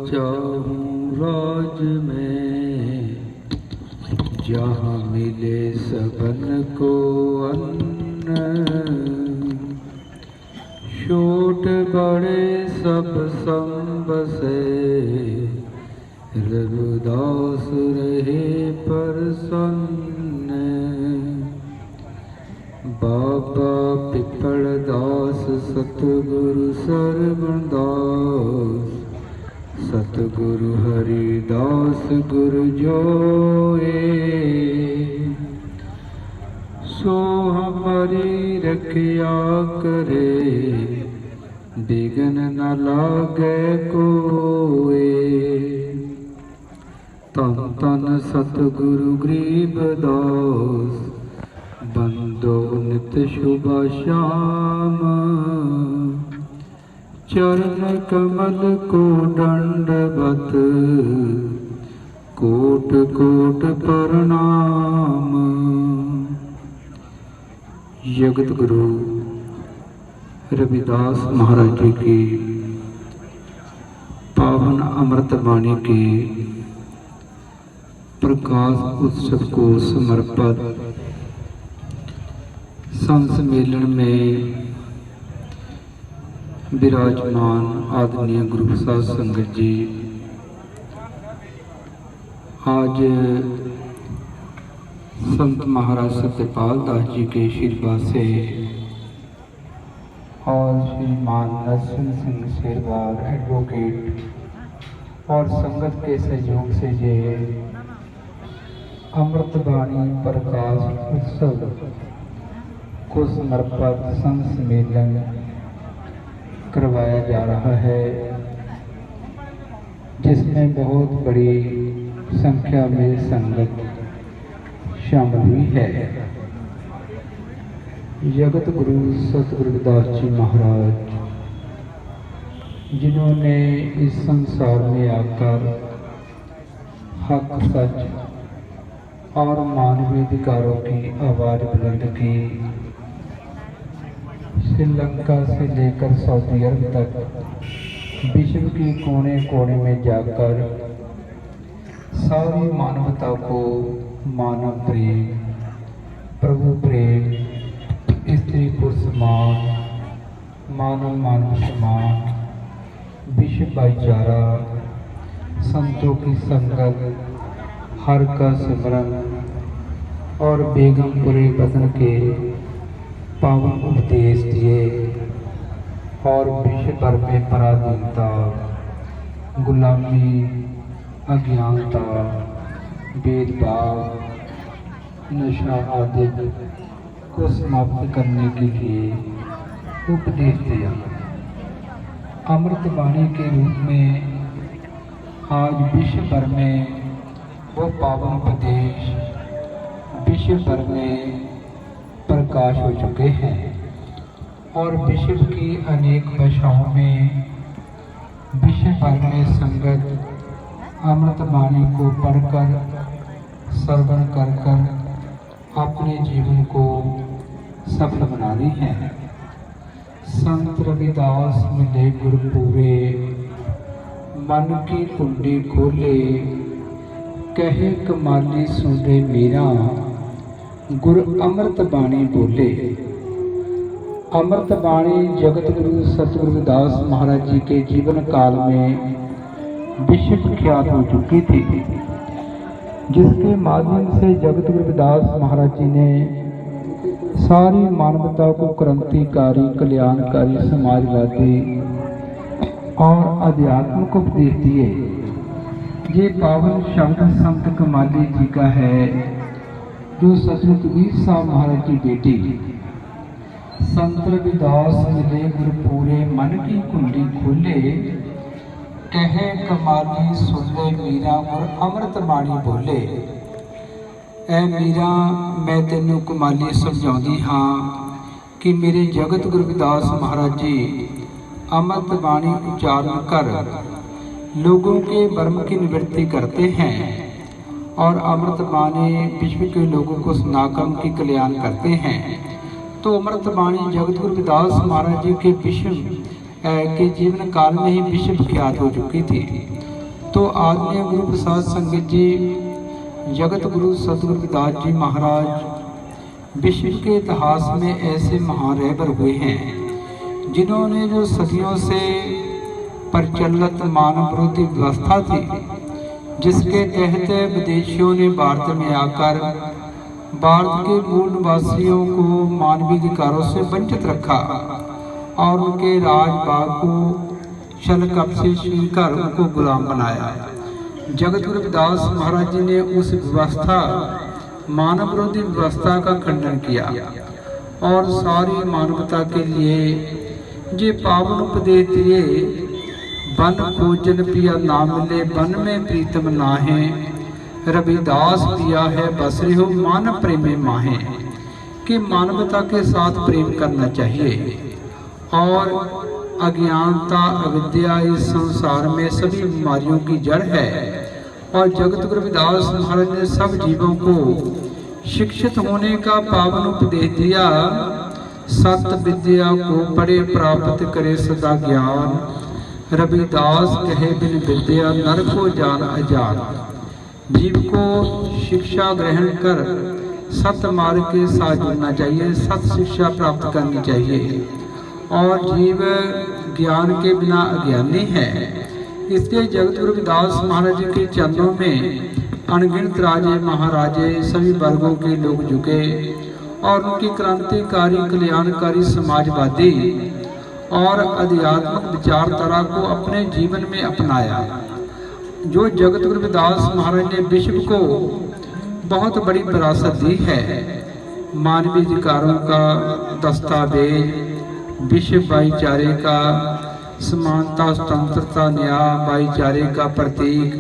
चाहूं राज में, जहाँ मिले सबन को अन्न। छोट बड़े सब संबसे, रघुदास रहे प्रसन्न। बाबा पिपल दास सतगुरु सरवणदास, सतगुरु हरिदास गुरु जोए। सो हमारी रखिया करे, बिघन न लागे कोए। तन तन सतगुरु गरीबदास, बंदो नित शुभ श्याम। चरण कमल को दंडवत, कोट कोट प्रणाम। जगत गुरु रविदास महाराज जी की पावन अमृत वाणी के प्रकाश उत्सव को समर्पित संत सम्मेलन में विराजमान आदरणीय गुरु प्रसाद संगत जी, आज संत महाराज सत्यपाल दास जी के आशीर्वाद से और श्रीमान नरसिंह सिंह शेरवार एडवोकेट और संगत के सहयोग से ये अमृतवाणी प्रकाश उत्सव को समर्पित संत सम्मेलन करवाया जा रहा है, जिसमें बहुत बड़ी संख्या में संगत शामिल हुई है। जगत गुरु सतगुरु रविदास जी महाराज, जिन्होंने इस संसार में आकर हक सच और मानवीय अधिकारों की आवाज बुलंद की, श्रीलंका से लेकर सऊदी अरब तक विश्व के कोने कोने में जाकर सारी मानवता को मानव प्रेम, प्रभु प्रेम, स्त्री पुरुष समान, मानव मानव समान, विश्व भाईचारा, संतों की संगत, हर का सिमरन और बेगमपुरे वतन के पावन उपदेश दिए और विश्व भर में पराधीनता, गुलामी, अज्ञानता, भेदभाव, नशा आदि को समाप्त करने के लिए उपदेश दिया। अमृतवाणी के रूप में आज विश्व भर में वो पावन उपदेश विश्व भर में प्रकाश हो चुके हैं और विश्व की अनेक भाषाओं में विश्व भर में संगत अमृतवाणी को पढ़कर, श्रवण कर कर अपने जीवन को सफल बना रही है। संत रविदास मिले गुरु पूरे, मन की कुंडी खोले, कहे कमाली सुने मीरा, गुरु अमृत बाणी बोले। अमृत बाणी जगत गुरु सतगुरु रविदास महाराज जी के जीवन काल में विश्व विख्यात हो चुकी थी, जिसके माध्यम से जगत गुरु रविदास महाराज जी ने सारी मानवता को क्रांतिकारी, कल्याणकारी, समाजवादी और अध्यात्म को उपदेश दिए। ये पावन शब्द संत कमाली जी का है, जो सतगुरु कबीर साहब महाराज की बेटी। संत रविदास मिले गुरु पूरे, मन की कुंडी खोले, कहे कमाली सुने मीरा, गुरु अमृत बाणी बोले। ऐ मीरा, मैं तेनों कमाली समझाउंदी हाँ कि मेरे जगत गुरु रविदास महाराज जी अमृत बाणी उच्चारण कर लोगों के भ्रम की निवृत्ति करते हैं और अमृत बाणी विश्व के लोगों को सुनाकर उनकी कल्याण करते हैं। तो अमृत बाणी जगत गुरु रविदास महाराज जी के विश्व के जीवन काल में ही विश्व विख्यात हो चुकी थी। तो आदरणीय गुरु प्रसाद संगत जी, जगत गुरु सतगुरु रविदास जी महाराज विश्व के इतिहास में ऐसे महान रहबर हुए हैं जिन्होंने जो सदियों से प्रचलित मानव विरोधी व्यवस्था थी, जिसके तहत विदेशियों ने भारत में आकर भारत के मूल निवासियों को मानवीय अधिकारों से वंचित रखा और उनके राजभाग को छल कब्जे छीन कर उनको गुलाम बनाया। जगत गुरु रविदास महाराज जी ने उस व्यवस्था, मानव विरोधी व्यवस्था का खंडन किया और सारी मानवता के लिए ये पावन उपदेश दिए, बन खोजन पिया ना मिले, बन में प्रीतम नाहे, रविदास पिया है बस रहो मानव प्रेमे माहे। कि मानवता के साथ प्रेम करना चाहिए और अज्ञानता अविद्या इस संसार में सभी बीमारियों की जड़ है और जगत गुरु रविदास महाराज ने सब जीवों को शिक्षित होने का पावन उपदेश दिया। सत विद्या को पढ़े प्राप्त करे सदा ज्ञान, रविदास कहे बिन विद्या नर को जान अजान। जीव को शिक्षा ग्रहण कर सत मार्ग के साथ जुड़ना चाहिए, सत शिक्षा प्राप्त करनी चाहिए और जीव ज्ञान के बिना अज्ञानी है। इसलिए जगत गुरु रविदास महाराज के चरणों में अनगिनत राजे महाराजे सभी वर्गों के लोग झुके और उनकी क्रांतिकारी कल्याणकारी समाजवादी और आध्यात्मिक विचारधारा को अपने जीवन में अपनाया। जो जगत गुरु रविदास महाराज ने विश्व को बहुत बड़ी विरासत दी है, मानवीय अधिकारों का दस्तावेज, विश्व भाईचारे का, समानता स्वतंत्रता न्याय भाईचारे का प्रतीक,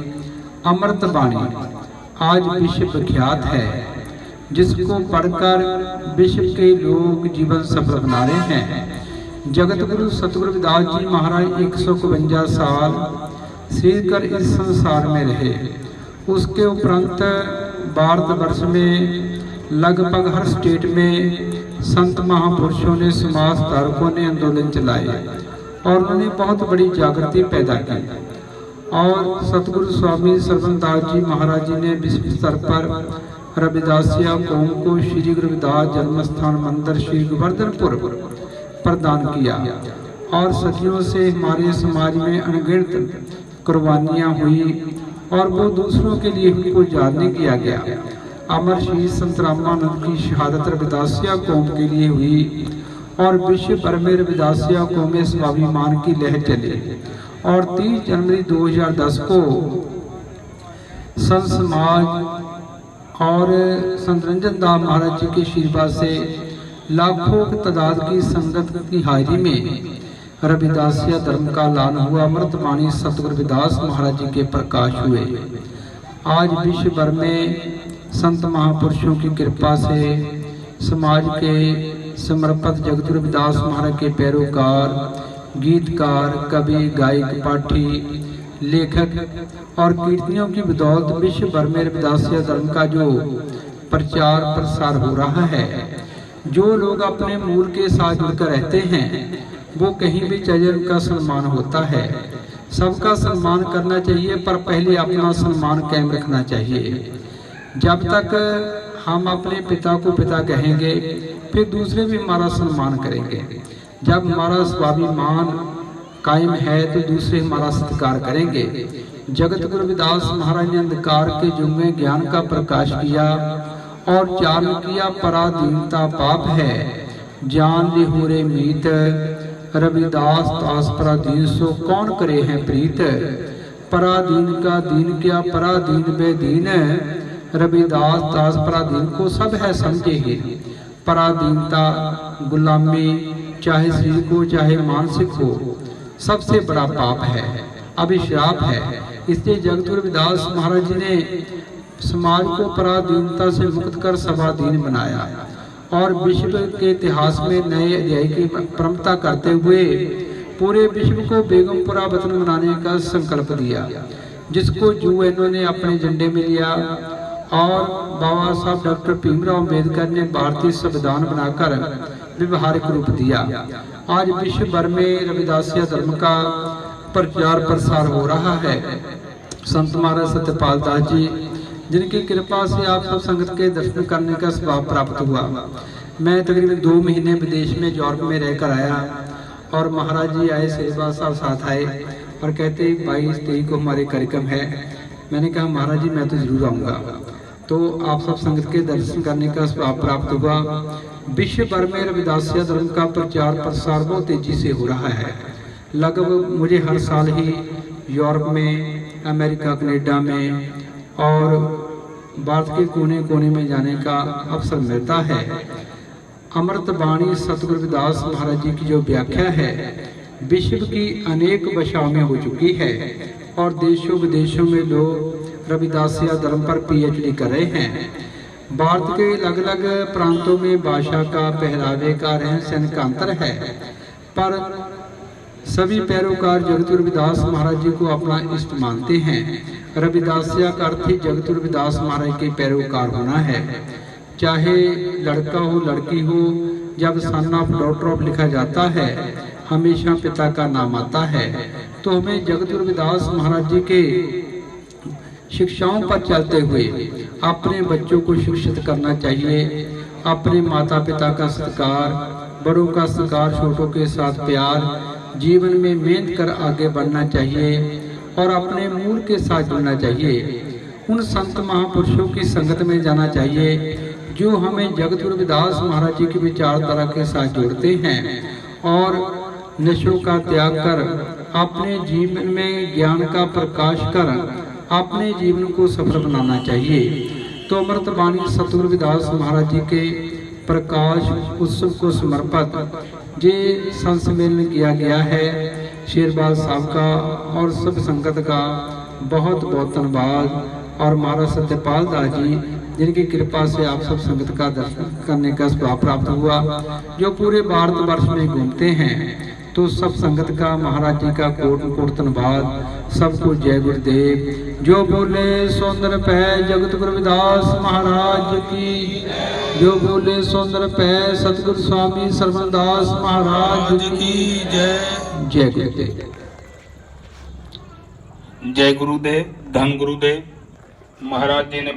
अमृत वाणी आज विश्व विख्यात है, जिसको पढ़कर विश्व के लोग जीवन सफल बना रहे हैं। जगत गुरु सतगुरु रविदास जी महाराज 152 साल सीकर इस संसार में रहे। उसके उपरांत भारतवर्ष में लगभग हर स्टेट में संत महापुरुषों ने, समाज धारकों ने आंदोलन चलाए और उन्होंने बहुत बड़ी जागृति पैदा की और सतगुरु स्वामी सरवनदास जी महाराज जी ने विश्व स्तर पर रविदासिया कौम को श्री गुरु रविदास जन्म स्थान मंदिर श्री गोवर्धनपुर प्रदान किया और सदियों से हमारे समाज में अनगिनत कुर्बानियां हुई और वो दूसरों के लिए उनको याद नहीं किया गया। अमर शहीद संत रामानंद की शहादत रविदासिया कौम के लिए हुई और विश्व भर में रविदासिया कौम में स्वाभिमान की लहर चली और 30 जनवरी 2010 को संत समाज और संत रंजन दास महाराज जी के आशीर्वाद से लाखों की तादाद की संगत की हाजिरी में रविदासिया धर्म का ऐलान हुआ। अमृतवाणी सतगुरु रविदास महाराज जी के प्रकाश हुए। आज विश्व भर में संत महापुरुषों की कृपा से समाज के समर्पित जगत गुरु रविदास महाराज के पैरोकार, गीतकार, कवि, गायक, पाठी, लेखक और कीर्तनियों की बदौलत विश्व भर में रविदासिया धर्म का जो प्रचार प्रसार हो रहा है, जो लोग अपने मूल के साथ जुड़कर रहते हैं वो कहीं भी चाहिए उनका सम्मान होता है। सबका सम्मान करना चाहिए पर पहले अपना सम्मान कायम रखना चाहिए। जब तक हम अपने पिता को पिता कहेंगे फिर दूसरे भी हमारा सम्मान करेंगे। जब हमारा स्वाभिमान कायम है तो दूसरे हमारा सत्कार करेंगे। जगत गुरु रविदास महाराज ने अंधकार के युग में ज्ञान का प्रकाश किया और चारण किया पराधीनता पाप है, जान ले हो रे मीत, रविदास दास पराधीन सो कौन करे हैं प्रीत। पराधीन का दीन क्या पराधीन बेदीन, रविदास दास पराधीन को सब है समझे ही। पराधीनता, गुलामी, चाहे शरीर को चाहे मानसिक हो, सबसे बड़ा पाप है, अभिशाप है। इसलिए जगत गुरु रविदास महाराज जी ने समाज को पराधीनता से मुक्त कर सवाधीन बनाया और विश्व के इतिहास में नए अध्याय की परंपरा करते हुए पूरे विश्व को बेगमपुरा वतन बनाने का संकल्प दिया, जिसको यूएनओ ने अपने झंडे में लिया और बाबा साहब डॉक्टर भीमराव अम्बेडकर ने भारतीय संविधान बनाकर व्यवहारिक रूप दिया। आज विश्व भर में रविदासिया धर्म का प्रचार प्रसार हो रहा है। संत महाराज सत्यपाल दास जी, जिनकी कृपा से आप सब संगत के दर्शन करने का स्वभाव प्राप्त हुआ। मैं तकरीबन 2 महीने विदेश में यूरोप में रहकर आया और महाराज जी आए, सेवा साहब साथ आए और कहते 22-23 को हमारे कार्यक्रम है। मैंने कहा महाराज जी मैं तो जरूर आऊँगा। तो आप सब संगत के दर्शन करने का स्वभाव प्राप्त हुआ। विश्व भर में रविदासिया धर्म का प्रचार प्रसार बहुत तेजी से हो रहा है। लगभग मुझे हर साल ही यूरोप में, अमेरिका, कनाडा में और भारत के कोने कोने में जाने का अवसर मिलता है। अमृत बाणी सतगुरु रविदास महाराज जी की जो व्याख्या है विश्व की अनेक भाषाओं में हो चुकी है और देशों विदेशों में लोग रविदासिया धर्म पर PhD कर रहे हैं। भारत के अलग अलग प्रांतों में भाषा का, पहरावे का, रहन सहन का अंतर है, पर सभी पैरोकार जगतगुरु रविदास महाराज जी को अपना इष्ट मानते हैं। रविदासिया का अर्थ ही जगतगुरु रविदास महाराज के पैरोकार होना है। चाहे लड़का हो लड़की हो, जब सन ऑफ, डॉटर ऑफ लिखा जाता है हमेशा पिता का नाम आता है। तो हमें जगतगुरु रविदास महाराज जी के शिक्षाओं पर चलते हुए अपने बच्चों को शिक्षित करना चाहिए। अपने माता पिता का सत्कार, बड़ों का सत्कार, छोटों के साथ प्यार, जीवन में मेहनत कर आगे बढ़ना चाहिए और अपने मूल के साथ जुड़ना चाहिए। उन संत महापुरुषों की संगत में जाना चाहिए जो हमें जगतगुरु रविदास महाराज जी की विचारधारा के साथ जोड़ते हैं और नशों का त्याग कर अपने जीवन में ज्ञान का प्रकाश कर अपने जीवन को सफल बनाना चाहिए। तो अमृत बाणी सतगुरु रविदास महाराज जी के प्रकाश उत्सव को समर्पित ये संत सम्मेलन किया गया है। शेरबाज साहब का और सब संगत का बहुत बहुत धन्यवाद और महाराज सत्यपाल दास जी, जिनकी कृपा से आप सब संगत का दर्शन करने का स्वभाव प्राप्त हुआ, जो पूरे भारतवर्ष में घूमते हैं। तो सब संगत का महाराज जी का कोट कोट धन्यवाद। सबको जय गुरुदेव। जो बोले सौंदर्य पै जगत गुरु रविदास महाराज की, जो बोले सौंदर्य पै सतगुरु स्वामी सरवणदास महाराज की जय। जय गुरुदेव। जय गुरुदेव। धन गुरुदेव। महाराज जी ने